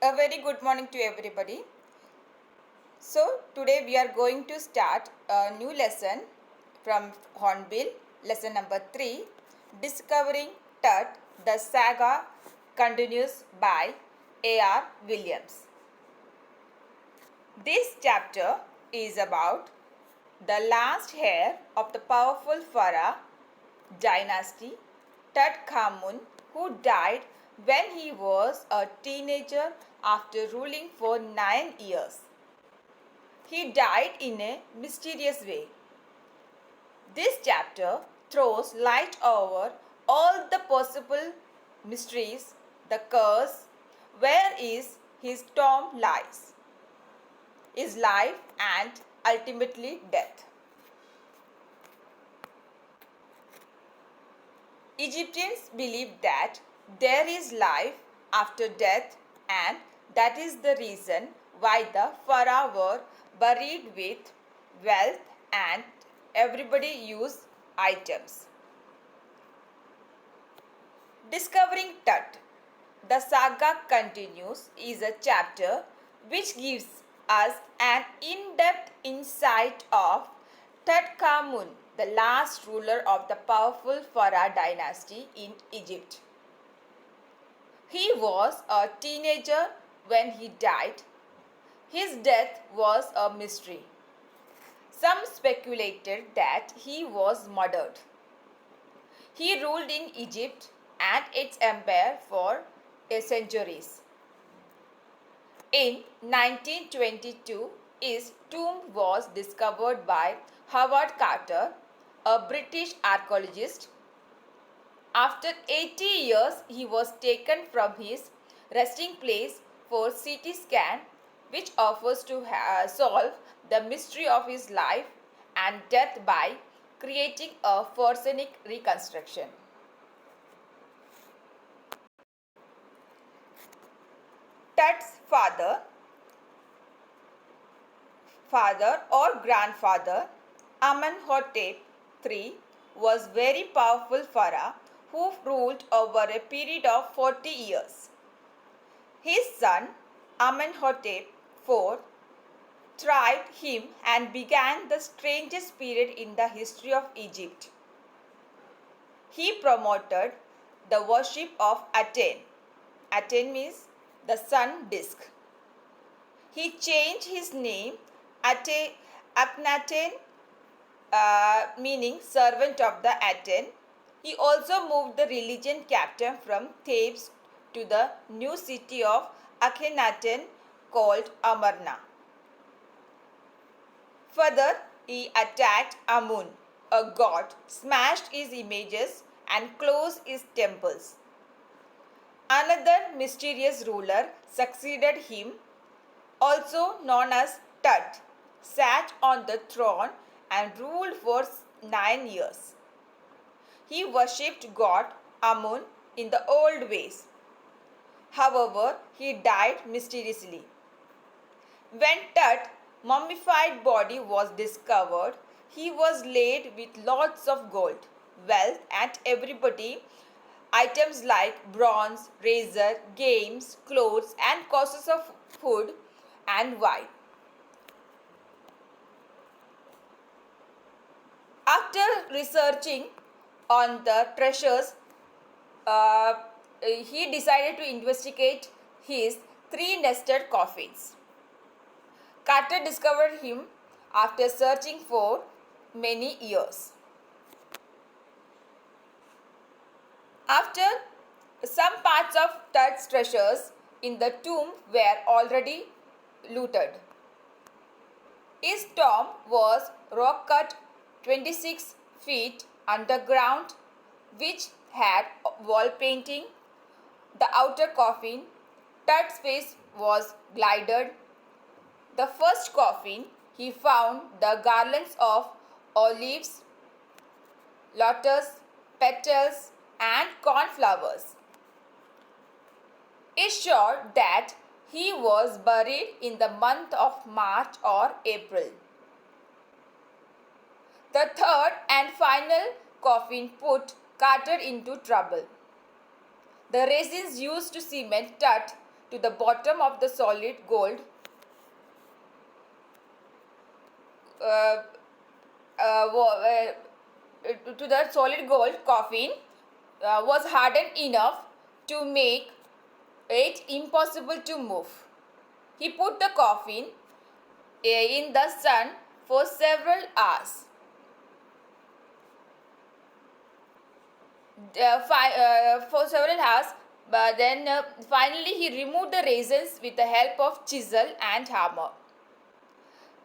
A very good morning to everybody. So today we are going to start a new lesson from Hornbill, lesson number 3, Discovering Tut, the saga continues by A.R. Williams. This chapter is about the last heir of the powerful Pharaoh dynasty, Tutankhamun, who died when he was a teenager after ruling for 9 years. He died in a mysterious way. This chapter throws light over all the possible mysteries, the curse, where is his tomb lies, his life and ultimately death. Egyptians believed that there is life after death, and that is the reason why the pharaoh were buried with wealth and everybody used items. Discovering Tut, the saga continues, is a chapter which gives us an in-depth insight of Tutankhamun, the last ruler of the powerful Pharaoh dynasty in Egypt. He was a teenager when he died. His death was a mystery. Some speculated that he was murdered. He ruled in Egypt and its empire for centuries. In 1922, his tomb was discovered by Howard Carter, a British archaeologist. After 80 years, he was taken from his resting place for CT scan, which offers to solve the mystery of his life and death by creating a forensic reconstruction. Tut's father or grandfather, Amenhotep III, was very powerful pharaoh who ruled over a period of 40 years. His son, Amenhotep IV, thrived him and began the strangest period in the history of Egypt. He promoted the worship of Aten. Aten means the sun disk. He changed his name Akhenaten, meaning servant of the Aten. He also moved the religion capital from Thebes to the new city of Akhenaten called Amarna. Further, he attacked Amun, a god, smashed his images and closed his temples. Another mysterious ruler succeeded him, also known as Tut, sat on the throne and ruled for 9 years. He worshipped god Amun in the old ways. However, he died mysteriously. When Tut's mummified body was discovered, he was laid with lots of gold, wealth, and everybody items like bronze, razor, games, clothes, and causes of food and wine. After researching on the treasures, he decided to investigate his 3 nested coffins. Carter discovered him after searching for many years. After some parts of Tut's treasures in the tomb were already looted. His tomb was rock cut 26 feet underground, which had wall painting. The outer coffin, Tut's face was glided. The first coffin, he found the garlands of olives, lotus petals, and cornflowers. It showed that he was buried in the month of March or April. The third and final coffin put Carter into trouble. The resins used to cement Tut to the bottom of the solid gold uh, to the solid gold coffin was hardened enough to make it impossible to move. He put the coffin in the sun for several hours. For several hours, but then finally he removed the raisins with the help of chisel and hammer.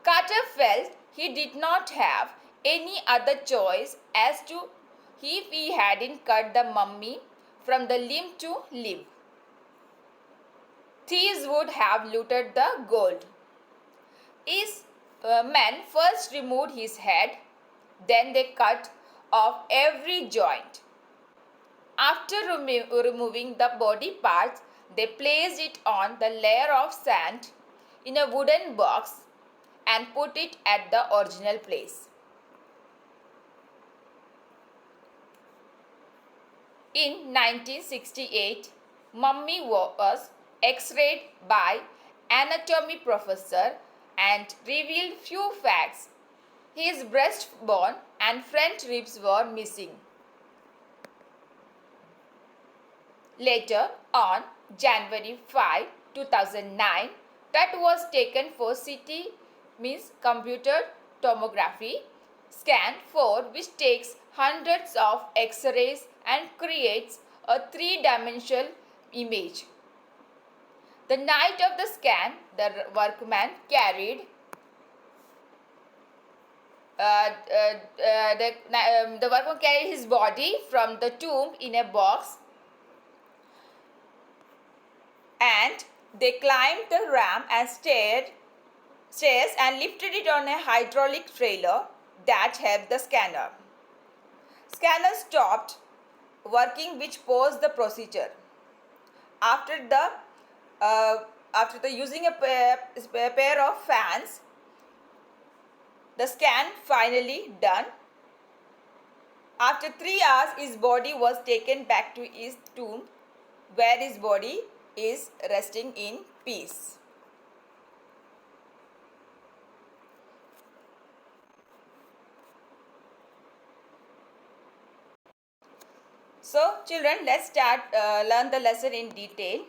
Carter felt he did not have any other choice as to if he hadn't cut the mummy from the limb to limb. Thieves would have looted the gold. His men first removed his head, then they cut off every joint. After removing the body parts, they placed it on the layer of sand in a wooden box and put it at the original place. In 1968, mummy was x-rayed by anatomy professor and revealed few facts. His breastbone and front ribs were missing. Later, on January 5, 2009, Tut was taken for CT means computer tomography scan for which takes hundreds of X-rays and creates a three-dimensional image. The night of the scan, the workman carried the workman carried his body from the tomb in a box, and they climbed the ramp and stairs and lifted it on a hydraulic trailer that helped the scanner. Scanner stopped working, which paused the procedure. After using a pair of fans, the scan finally done. After 3 hours, his body was taken back to his tomb, where his body is resting in peace. So children, let's start learn the lesson in detail.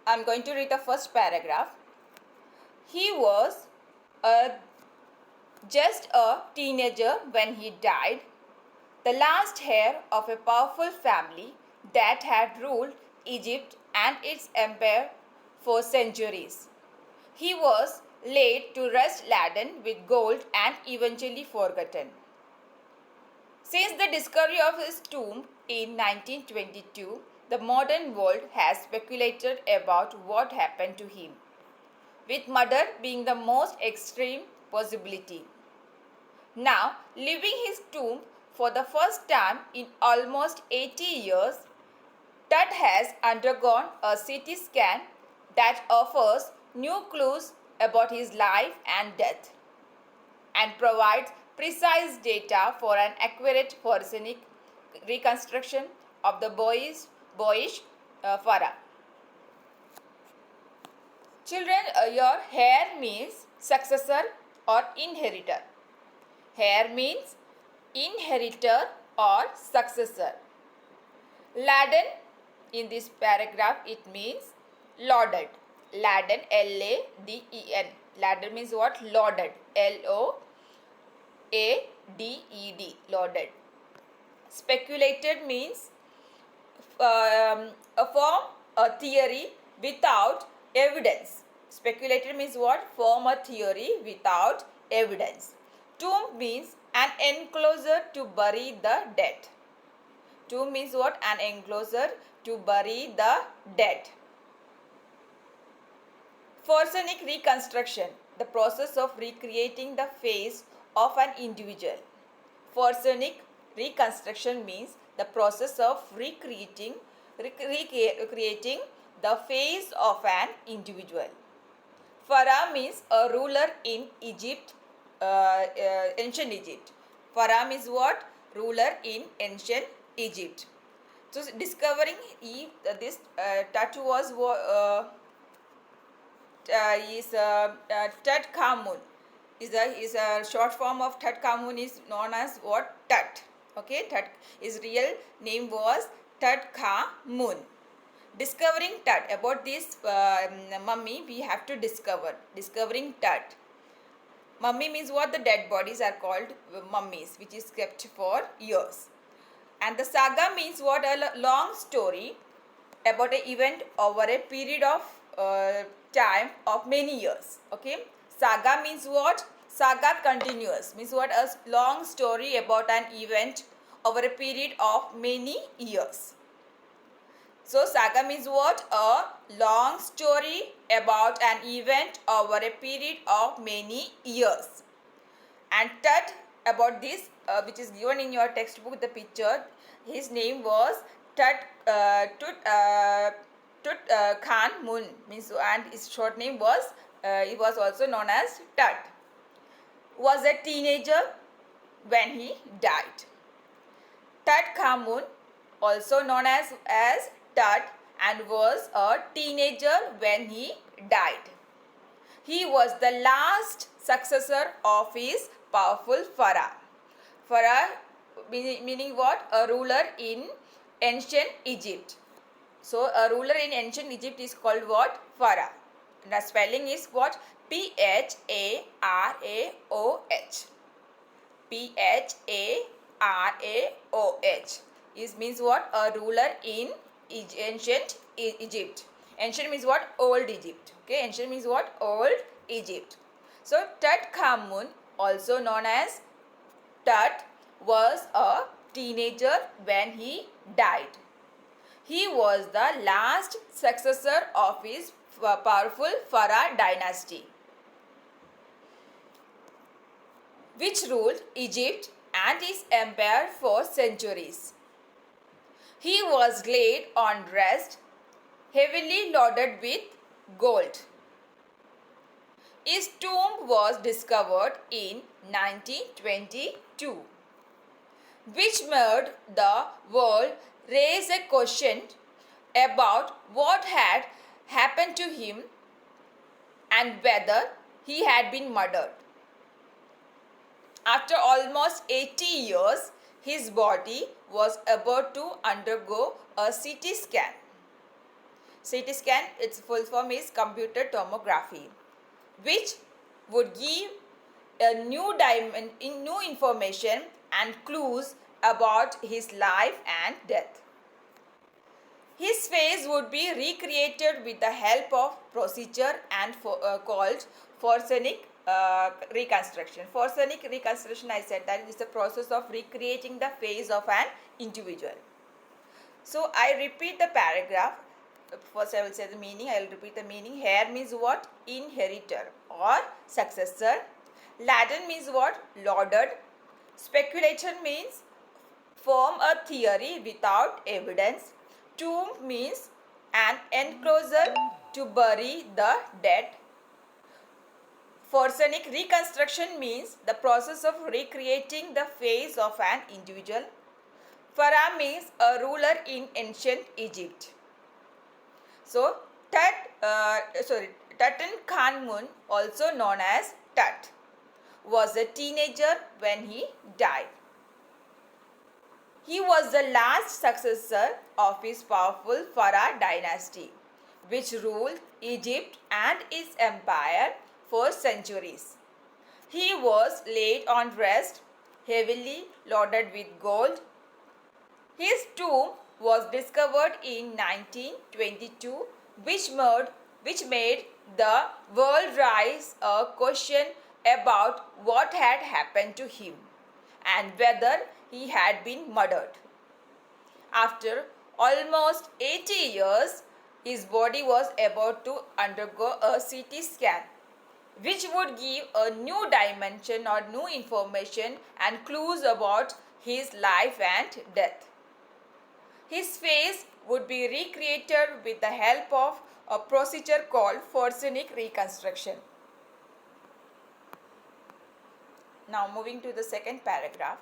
I am going to read the first paragraph. He was just a teenager when he died, the last heir of a powerful family that had ruled Egypt and its empire for centuries. He was laid to rest laden with gold and eventually forgotten. Since the discovery of his tomb in 1922, the modern world has speculated about what happened to him, with murder being the most extreme possibility. Now, leaving his tomb for the first time in almost 80 years, Tut has undergone a CT scan that offers new clues about his life and death and provides precise data for an accurate forensic reconstruction of the boyish pharaoh. Children, your heir means successor or inheritor. Heir means inheritor or successor. Laden, in this paragraph, it means lauded. Laden, L-A-D-E-N. Laden means what? Lauded. L-O-A-D-E-D. Lauded. Speculated means a form, a theory without evidence. Speculated means what? Form a theory without evidence. Tomb means an enclosure to bury the dead. Tomb means what? An enclosure to bury the dead. Forensic reconstruction, the process of recreating the face of an individual. Forensic reconstruction means the process of recreating the face of an individual. Pharaoh means a ruler in Egypt, ancient Egypt. Pharaoh means what? Ruler in ancient Egypt. So discovering this Tut was Tutankhamun is a short form of Tutankhamun is known as what? Tut. Okay, Tut, his real name was Tutankhamun. Discovering Tut, about this mummy we have to discovering Tut. Mummy means what? The dead bodies are called mummies, which is kept for years. And the saga means what? A long story about an event over a period of time of many years. Okay, saga means what? Saga continuous means what? A long story about an event over a period of many years. So saga means what? A long story about an event over a period of many years. And Tut, about this which is given in your textbook, the picture, his name was Khan Mun, means, and his short name was he was also known as Tut. Was a teenager when he died. Tutankhamun, also known as Tut, and was a teenager when he died. He was the last successor of his powerful Pharaoh. Pharaoh meaning what? A ruler in ancient Egypt. So a ruler in ancient Egypt is called what? Pharaoh. The spelling is what? Pharaoh. Pharaoh is means what? A ruler in ancient Egypt. Ancient means what? Old Egypt. Okay, ancient means what? Old Egypt. So Tutankhamun, also known as Tut, was a teenager when he died. He was the last successor of his powerful Pharaoh dynasty, which ruled Egypt and his empire for centuries. He was laid on rest, heavily loaded with gold. His tomb was discovered in 1922, which made the world raise a question about what had happened to him and whether he had been murdered. After almost 80 years, his body was about to undergo a CT scan. CT scan, its full form is computer tomography, which would give a new information and clues about his life and death. His face would be recreated with the help of procedure and called Forsenic reconstruction. Forsenic reconstruction, I said that is the process of recreating the face of an individual. So I repeat the paragraph. First I will say the meaning. I will repeat the meaning. Heir means what? Inheritor or successor. Laden means what? Lauded. Speculation means form a theory without evidence. Tomb means an enclosure to bury the dead. Forsenic reconstruction means the process of recreating the face of an individual. Pharaoh means a ruler in ancient Egypt. So Tutankhamun, also known as Tut, was a teenager when he died. He was the last successor of his powerful Pharaoh dynasty, which ruled Egypt and its empire for centuries. He was laid on rest, heavily loaded with gold. His tomb was discovered in 1922, which made the world raise a question about what had happened to him and whether he had been murdered. After almost 80 years, his body was about to undergo a CT scan, which would give a new dimension or new information and clues about his life and death. His face would be recreated with the help of a procedure called Forsenic reconstruction. Now moving to the second paragraph.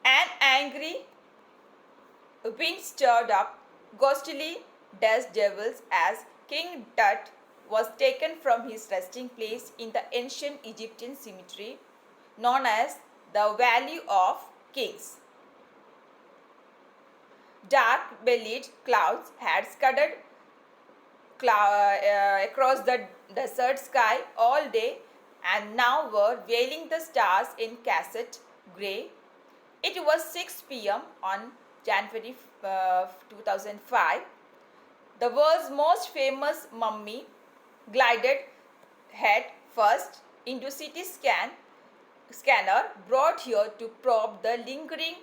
An angry wind stirred up ghostly dust devils as King Tut was taken from his resting place in the ancient Egyptian cemetery known as the Valley of Kings. Dark-bellied clouds had scudded across the desert sky all day and now were veiling the stars in cassette grey. It was 6 p.m. on January 2005. The world's most famous mummy glided head first into CT scanner brought here to probe the lingering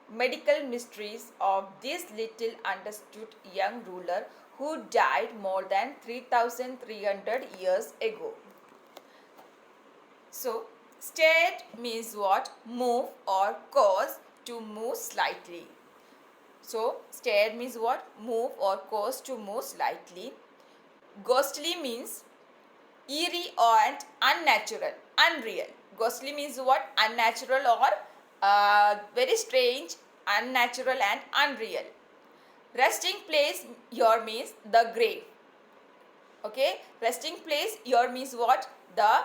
medical mysteries of this little understood young ruler who died more than 3,300 years ago. So, stirred means what? Move or cause to move slightly. So, stirred means what? Move or cause to move slightly. Ghostly means eerie and unnatural, unreal. Ghostly means what? Unnatural or very strange, unnatural and unreal. Resting place here means the grave. Okay, resting place here means what? The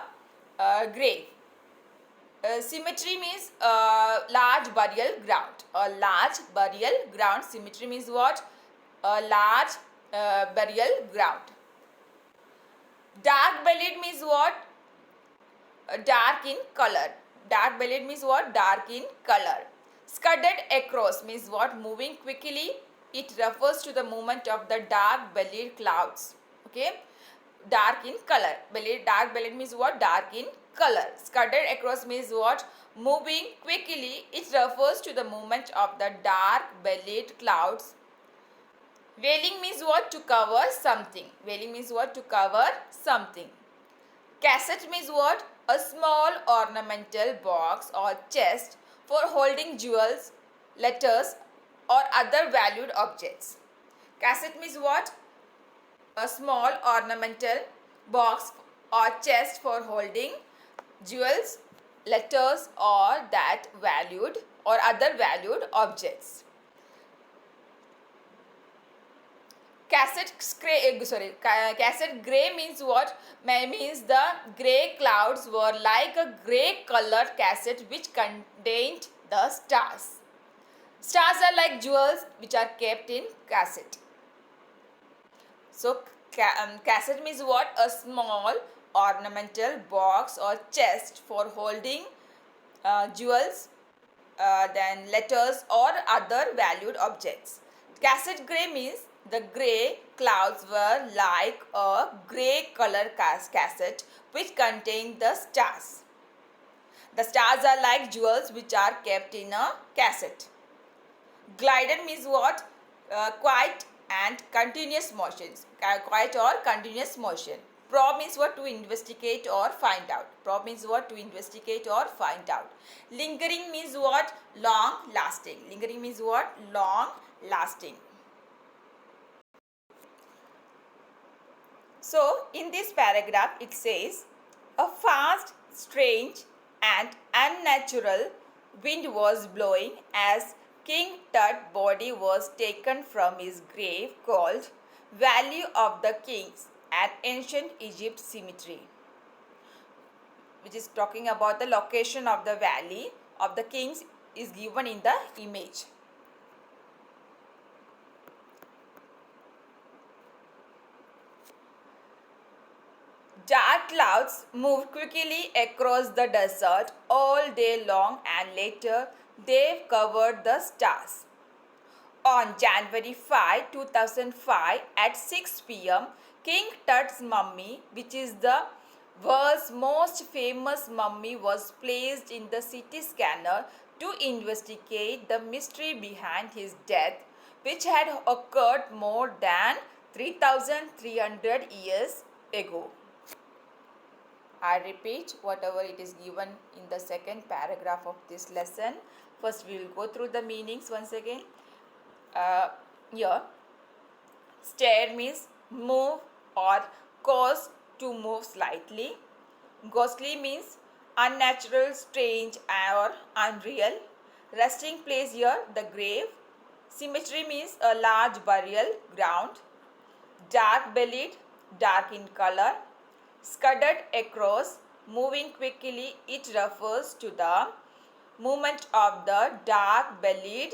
grave. Cemetery means large burial ground. A large burial ground. Cemetery means what? A large burial ground. Dark bellied means what? Dark in color. Dark bellied means what? Dark in color. Scudded across means what? Moving quickly. It refers to the movement of the dark bellied clouds. Okay. Dark in color. Dark bellied means what? Dark in color. Scudded across means what? Moving quickly. It refers to the movement of the dark bellied clouds. Veiling means what? To cover something. Veiling means what? To cover something. Cassette means what? A small ornamental box or chest for holding jewels, letters or other valued objects. Cassette means what? A small ornamental box or chest for holding jewels, letters or that valued or other valued objects. Cassette grey means what? Means the grey clouds were like a grey colored cassette which contained the stars. Stars are like jewels which are kept in cassette. So cassette means what? A small ornamental box or chest for holding jewels, then letters or other valued objects. Cassette grey means the grey clouds were like a grey color cassette which contained the stars. The stars are like jewels which are kept in a cassette. Glided means what? Quiet and continuous motions. Quiet or continuous motion. Probe means what? To investigate or find out. Probe means what? To investigate or find out. Lingering means what? Long lasting. Lingering means what? Long lasting. So, in this paragraph it says, a fast, strange and unnatural wind was blowing as King Tut's body was taken from his grave called Valley of the Kings at ancient Egypt cemetery, which is talking about the location of the Valley of the Kings is given in the image. Dark clouds moved quickly across the desert all day long and later they covered the stars. On January 5, 2005 at 6 p.m., King Tut's mummy, which is the world's most famous mummy, was placed in the CT scanner to investigate the mystery behind his death, which had occurred more than 3,300 years ago. I repeat whatever it is given in the second paragraph of this lesson. First we will go through the meanings once again. Here, stir means move or cause to move slightly. Ghostly means unnatural, strange or unreal. Resting place here, the grave. Cemetery means a large burial ground. Dark bellied, dark in color. Scudded across, moving quickly, it refers to the movement of the dark bellied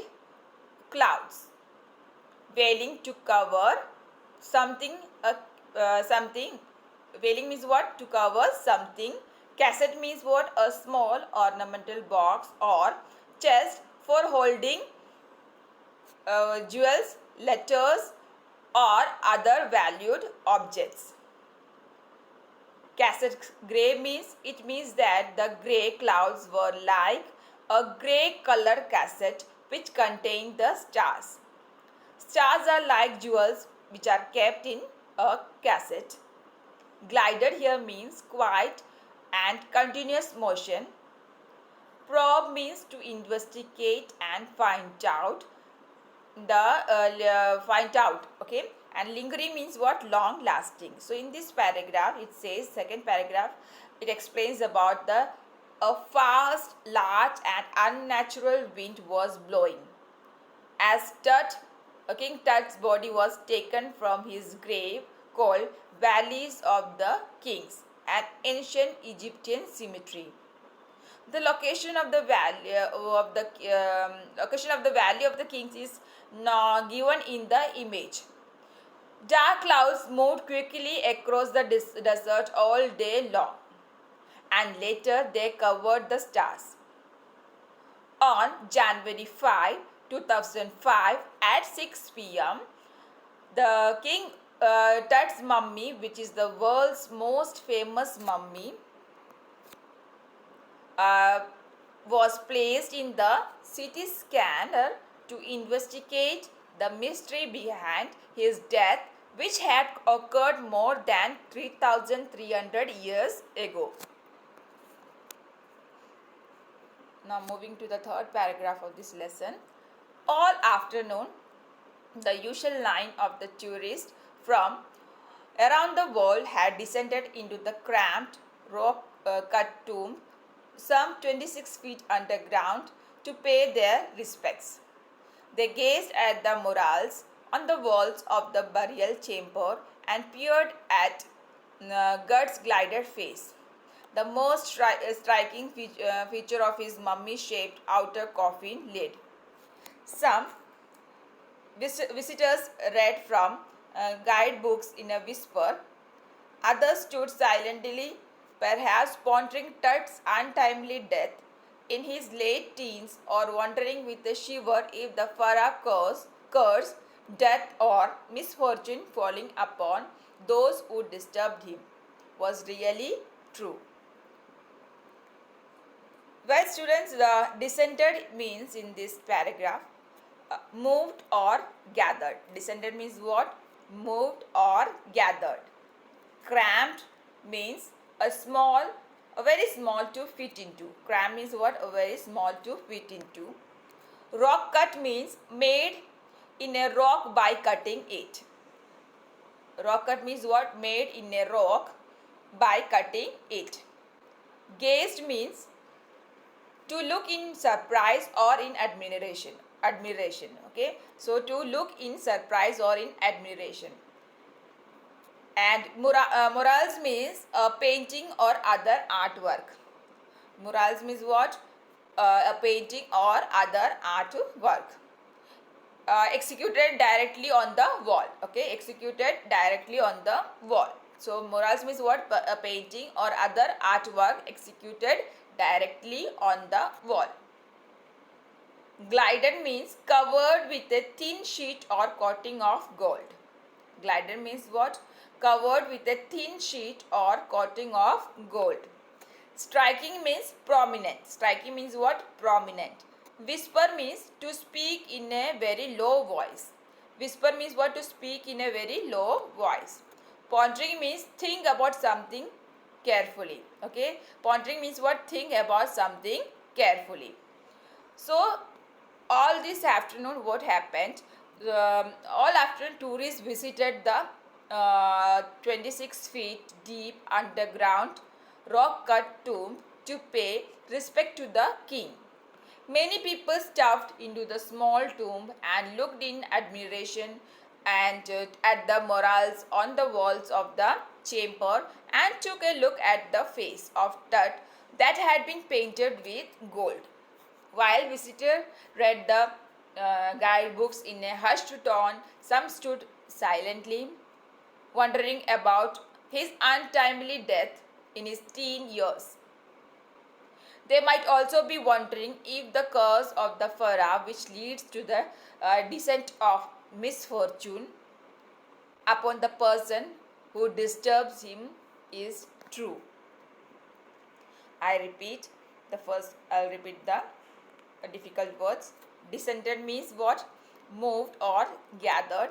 clouds. Veiling to cover something, something. Veiling means what? To cover something. Cassette means what? A small ornamental box or chest for holding jewels, letters, or other valued objects. Cassette grey means it means that the grey clouds were like a grey color cassette which contained the stars. Stars are like jewels which are kept in a cassette. Glided here means quiet and continuous motion. Probe means to investigate and find out okay, and lingering means what? Long lasting. So in this paragraph it says, second paragraph, it explains about a fast, large and unnatural wind was blowing. As King Tut's body was taken from his grave called Valleys of the Kings, an ancient Egyptian cemetery. The location of the valley of the kings is now given in the image. Dark clouds moved quickly across the desert all day long, and later they covered the stars. On January 5, 2005 at 6 p.m., the King Tut's mummy, which is the world's most famous mummy, was placed in the CT scanner to investigate the mystery behind his death, which had occurred more than 3,300 years ago. Now moving to the third paragraph of this lesson. All afternoon, the usual line of the tourists from around the world had descended into the cramped rock-cut tomb some 26 feet underground to pay their respects. They gazed at the murals on the walls of the burial chamber and peered at Gut's glided face, the most striking feature of his mummy-shaped outer coffin lid. Some visitors read from guidebooks in a whisper. Others stood silently, perhaps pondering Tut's untimely death in his late teens or wondering with a shiver if the Pharaoh curse, death or misfortune falling upon those who disturbed him was really true. Well, students, the descended means in this paragraph moved or gathered. Descended means what? Moved or gathered. Cramped means a very small to fit into. Cramped means what? A very small to fit into. Rock cut means made in a rock by cutting it. Rock cut means what? Made in a rock by cutting it. Gazed means to look in surprise or in admiration. Okay, so to look in surprise or in admiration. And murals means a painting or other artwork. Murals means what? A painting or other artwork. Executed directly on the wall. Okay, executed directly on the wall. So murals means what? A painting or other artwork executed directly on the wall. Glided means covered with a thin sheet or coating of gold. Glided means what? Covered with a thin sheet or coating of gold. Striking means prominent. Striking means what? Prominent. Whisper means to speak in a very low voice. Whisper means what? To speak in a very low voice. Pondering means think about something carefully. Okay, pondering means what? Think about something carefully. So all this afternoon what happened? All afternoon tourists visited the 26 feet deep underground rock cut tomb to pay respect to the king. Many people stuffed into the small tomb and looked in admiration and at the murals on the walls of the chamber and took a look at the face of Tut that had been painted with gold. While visitors read the guidebooks in a hushed tone, some stood silently, wondering about his untimely death in his teen years. They might also be wondering if the curse of the Pharaoh, which leads to the descent of misfortune upon the person who disturbs him, is true. I'll repeat the difficult words. Descended means what? Moved or gathered.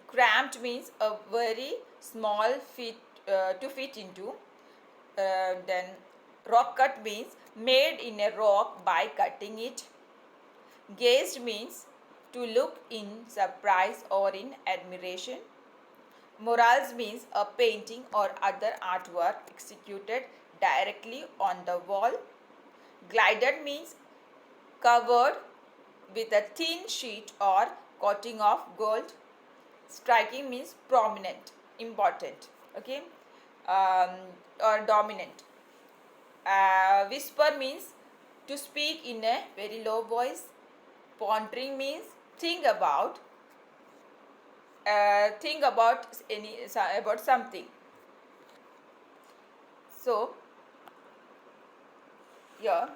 Cramped means a very small fit to fit into. Then rock cut means made in a rock by cutting it. Gazed means to look in surprise or in admiration. Murals means a painting or other artwork executed directly on the wall. Glided means covered with a thin sheet or coating of gold. Striking means prominent, important, okay, or dominant. Whisper means to speak in a very low voice. Pondering means think about about something. So here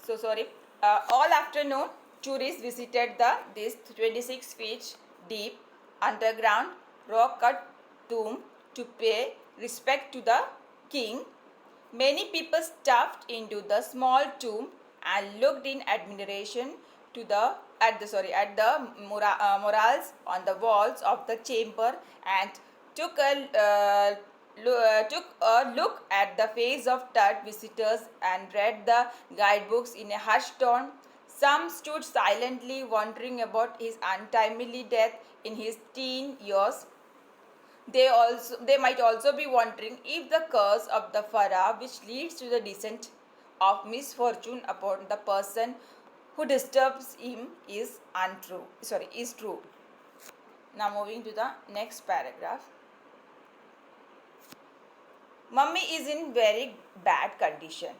so sorry all afternoon tourists visited this 26 feet deep underground rock cut tomb to pay respect to the king. Many people stuffed into the small tomb and looked in admiration to the murals on the walls of the chamber and took a look at the face of Tut visitors and read the guidebooks in a hushed tone. Some stood silently wondering about his untimely death in his teen years. They might also be wondering if the curse of the Pharaoh, which leads to the descent of misfortune upon the person who disturbs him, is true. Now moving to the next paragraph. Mummy is in very bad condition.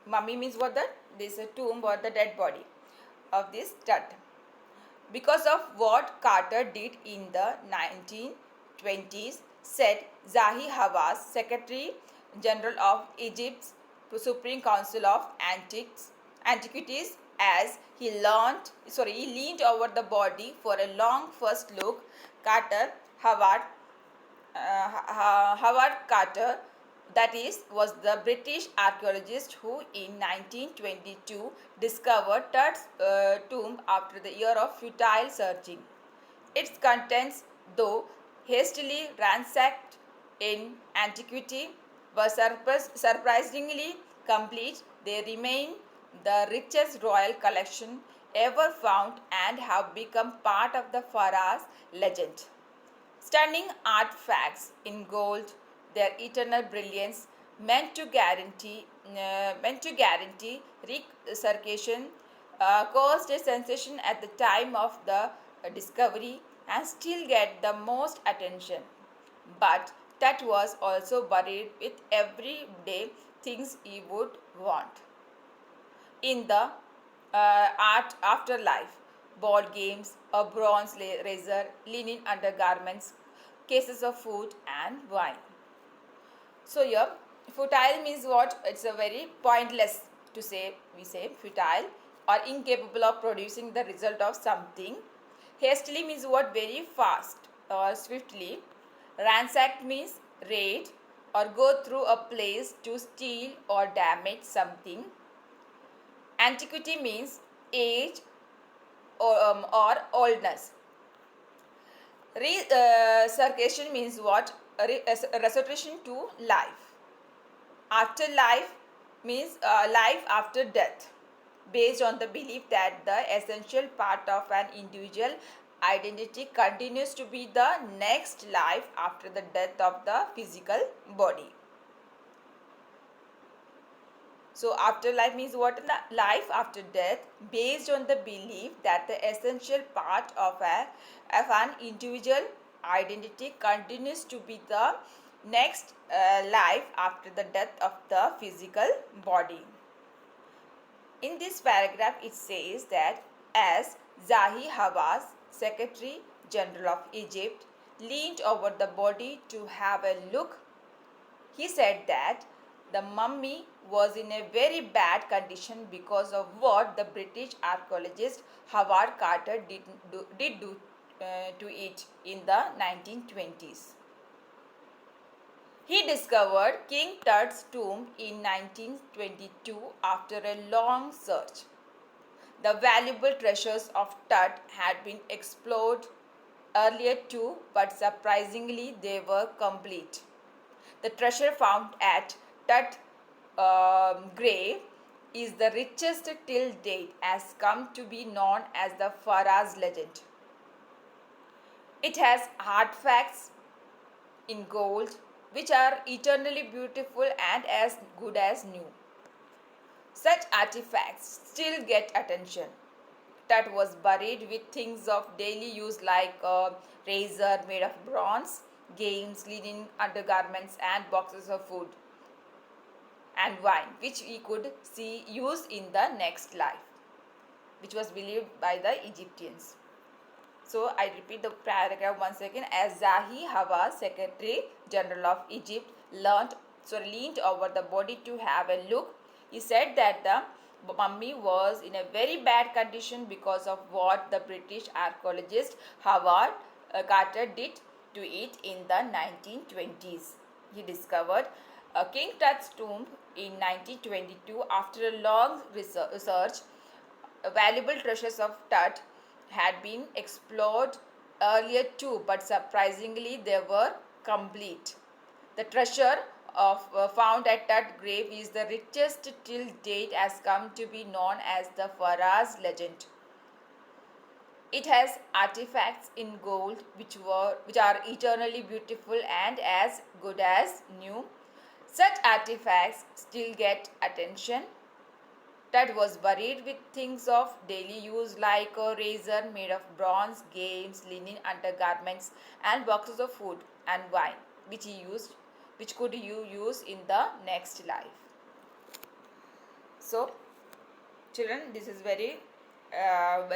Mummy means what? This is a tomb or the dead body of this Tut. Because of what Carter did in the 1920s, said Zahi Hawass, Secretary General of Egypt's Supreme Council of Antiquities, as he leaned over the body for a long first look. Howard Carter, that is, was the British archaeologist who in 1922 discovered Tut's tomb after the year of futile searching. Its contents, though hastily ransacked in antiquity, were surprisingly complete. They remain the richest royal collection ever found and have become part of the Pharaoh's legend. Stunning artifacts in gold, their eternal brilliance, meant to guarantee recirculation, caused a sensation at the time of the discovery and still get the most attention. But that was also buried with everyday things he would want. In the art afterlife, board games, a bronze razor, linen undergarments, cases of food and wine. So here, futile means what? It's a very pointless to say. We say futile or incapable of producing the result of something. Hastily means what? Very fast or swiftly. Ransacked means raid or go through a place to steal or damage something. Antiquity means age or oldness. Recirculation means what? Resurrection to life. Afterlife means life after death. based on the belief that the essential part of an individual identity continues to be the next life after the death of the physical body. So afterlife means what? Life after death, based on the belief that the essential part of an individual identity continues to be the next life after the death of the physical body. In this paragraph, it says that as Zahi Hawass, Secretary General of Egypt, leaned over the body to have a look, he said that the mummy was in a very bad condition because of what the British archaeologist Howard Carter did do to it in the 1920s. He discovered King Tut's tomb in 1922 after a long search. The valuable treasures of Tut had been explored earlier too, but surprisingly they were complete. The treasure found at Tut grave is the richest till date, has come to be known as the Faraz legend. It has artifacts in gold which are eternally beautiful and as good as new. Such artifacts still get attention. Tut was buried with things of daily use like a razor made of bronze, games, linen undergarments, and boxes of food and wine, which we could see used in the next life, which was believed by the Egyptians. So I repeat the paragraph once again. As Zahi Hawass, Secretary General of Egypt, leaned over the body to have a look, he said that the mummy was in a very bad condition because of what the British archaeologist Howard Carter did to it in the 1920s. He discovered King Tut's tomb in 1922 after a long research. Valuable treasures of Tut had been explored earlier too, but surprisingly they were complete. The treasure found at Tut grave is the richest till date, has come to be known as the Faraz legend. It has artifacts in gold which are eternally beautiful and as good as new. Such artifacts still get attention. Tut was buried with things of daily use like a razor made of bronze, games, linen undergarments, and boxes of food and wine, which could you use in the next life. So, children, this is very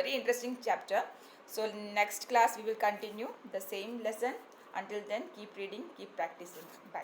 interesting chapter. So, next class we will continue the same lesson. Until then, keep reading, keep practicing. Bye.